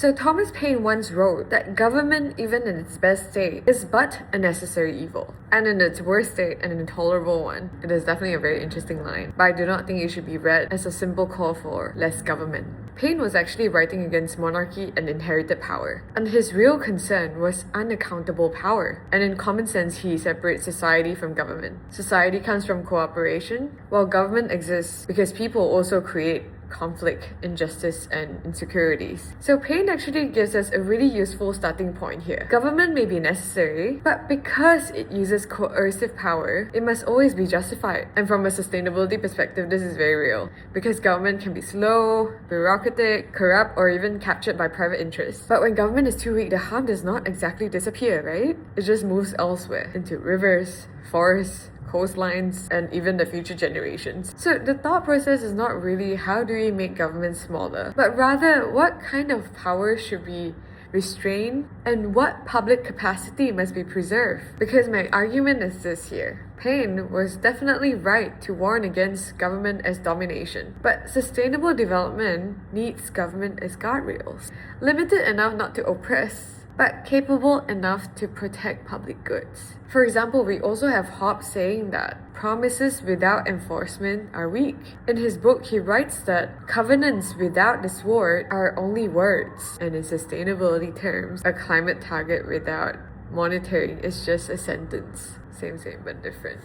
So Thomas Paine once wrote that government, even in its best state, is but a necessary evil. And in its worst state, an intolerable one. It is definitely a very interesting line, but I do not think it should be read as a simple call for less government. Paine was actually writing against monarchy and inherited power, and his real concern was unaccountable power. And in common sense, he separates society from government. Society comes from cooperation, while government exists because people also create conflict, injustice, and insecurities. So Paine actually gives us a really useful starting point here. Government may be necessary, but because it uses coercive power, it must always be justified. And from a sustainability perspective, this is very real, because government can be slow, bureaucratic, corrupt, or even captured by private interests. But when government is too weak, the harm does not exactly disappear, right? It just moves elsewhere, into rivers, forests, coastlines, and even the future generations. So the thought process is not really how do we make government smaller, but rather what kind of power should be restrained and what public capacity must be preserved. Because my argument is this here. Paine was definitely right to warn against government as domination, but sustainable development needs government as guardrails, limited enough not to oppress, but capable enough to protect public goods. For example, we also have Hobbes saying that promises without enforcement are weak. In his book, he writes that covenants without the sword are only words, and in sustainability terms, a climate target without monitoring is just a sentence. Same but different.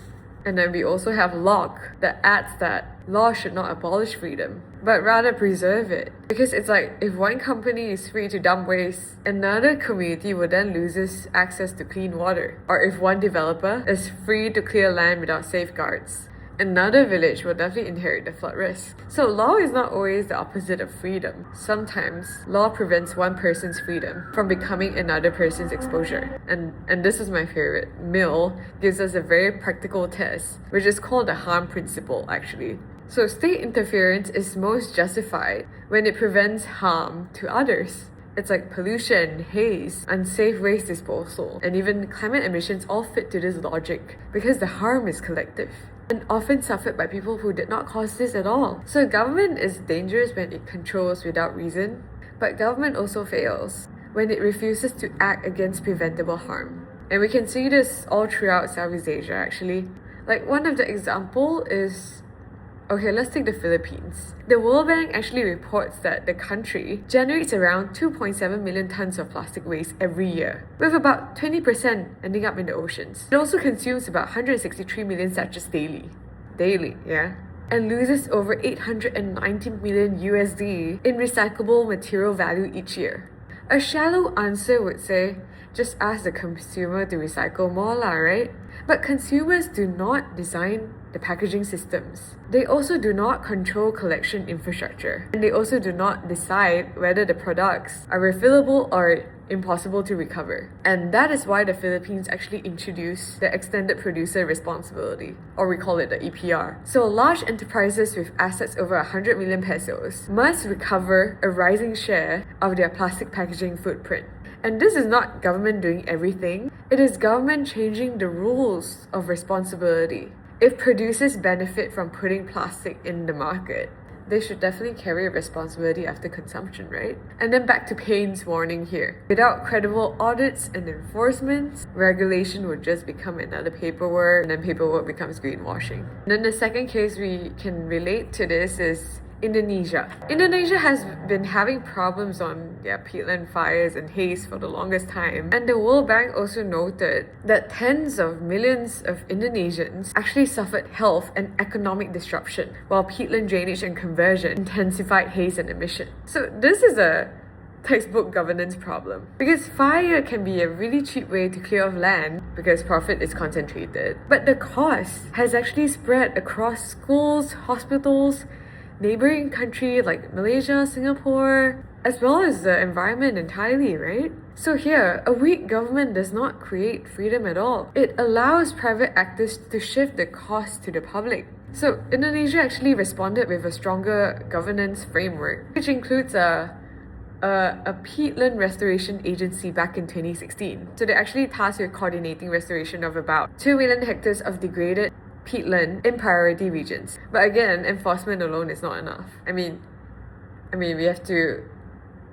And then we also have Locke that adds that law should not abolish freedom, but rather preserve it. Because it's like, if one company is free to dump waste, another community will then lose access to clean water. Or if one developer is free to clear land without safeguards, another village will definitely inherit the flood risk. So law is not always the opposite of freedom. Sometimes law prevents one person's freedom from becoming another person's exposure. And this is my favorite. Mill gives us a very practical test, which is called the harm principle actually. So state interference is most justified when it prevents harm to others. It's like pollution, haze, unsafe waste disposal, and even climate emissions all fit to this logic because the harm is collective and often suffered by people who did not cause this at all. So government is dangerous when it controls without reason, but government also fails when it refuses to act against preventable harm. And we can see this all throughout Southeast Asia actually. Like one of the example is, okay, let's take the Philippines. The World Bank actually reports that the country generates around 2.7 million tons of plastic waste every year, with about 20% ending up in the oceans. It also consumes about 163 million sachets daily, yeah? And loses over 890 million USD in recyclable material value each year. A shallow answer would say, just ask the consumer to recycle more lah, right? But consumers do not design the packaging systems. They also do not control collection infrastructure. And they also do not decide whether the products are refillable or impossible to recover. And that is why the Philippines actually introduced the extended producer responsibility, or we call it the EPR. So large enterprises with assets over 100 million pesos must recover a rising share of their plastic packaging footprint. And this is not government doing everything. It is government changing the rules of responsibility. If producers benefit from putting plastic in the market, they should definitely carry a responsibility after consumption, right? And then back to Paine's warning here. Without credible audits and enforcement, regulation would just become another paperwork, and then paperwork becomes greenwashing. And then the second case we can relate to this is Indonesia. Indonesia has been having problems on their peatland fires and haze for the longest time, and the World Bank also noted that tens of millions of Indonesians actually suffered health and economic disruption, while peatland drainage and conversion intensified haze and emission. So this is a textbook governance problem, because fire can be a really cheap way to clear off land because profit is concentrated, but the cost has actually spread across schools, hospitals, neighboring countries like Malaysia, Singapore, as well as the environment entirely, right? So here, a weak government does not create freedom at all. It allows private actors to shift the cost to the public. So Indonesia actually responded with a stronger governance framework, which includes a peatland restoration agency back in 2016. So they're actually tasked with coordinating restoration of about 2 million hectares of degraded peatland in priority regions. But again, enforcement alone is not enough. I mean, we have to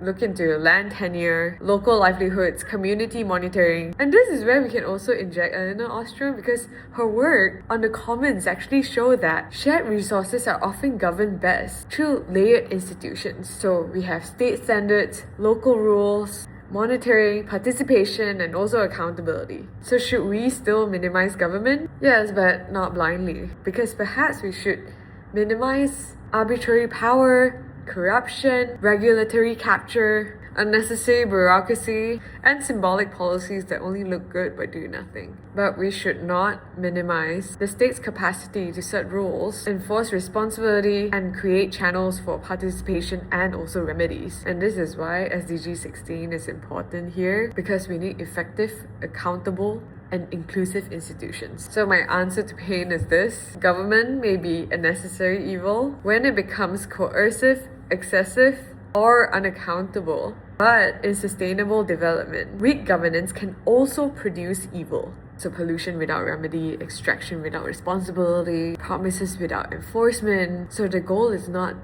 look into land tenure, local livelihoods, community monitoring. And this is where we can also inject Eleanor Ostrom, because her work on the commons actually show that shared resources are often governed best through layered institutions. So we have state standards, local rules, monitoring, participation, and also accountability. So should we still minimize government? Yes, but not blindly, because perhaps we should minimize arbitrary power, corruption, regulatory capture, unnecessary bureaucracy, and symbolic policies that only look good but do nothing. But we should not minimize the state's capacity to set rules, enforce responsibility, and create channels for participation and also remedies. And this is why SDG 16 is important here, because we need effective, accountable, and inclusive institutions. So my answer to Paine is this: government may be a necessary evil when it becomes coercive, excessive, or unaccountable. But in sustainable development, weak governance can also produce evil. So pollution without remedy, extraction without responsibility, promises without enforcement. So the goal is not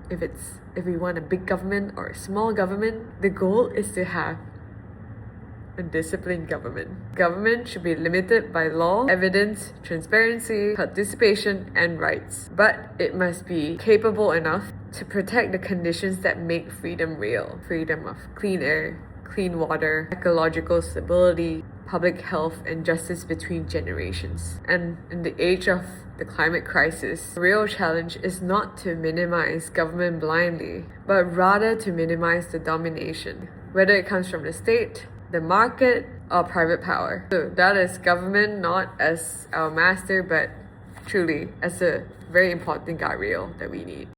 if we want a big government or a small government. The goal is to have a disciplined government. Government should be limited by law, evidence, transparency, participation, and rights. But it must be capable enough to protect the conditions that make freedom real. Freedom of clean air, clean water, ecological stability, public health, and justice between generations. And in the age of the climate crisis, the real challenge is not to minimize government blindly, but rather to minimize the domination, whether it comes from the state, the market, or private power. So that is government not as our master, but truly as a very important guardrail that we need.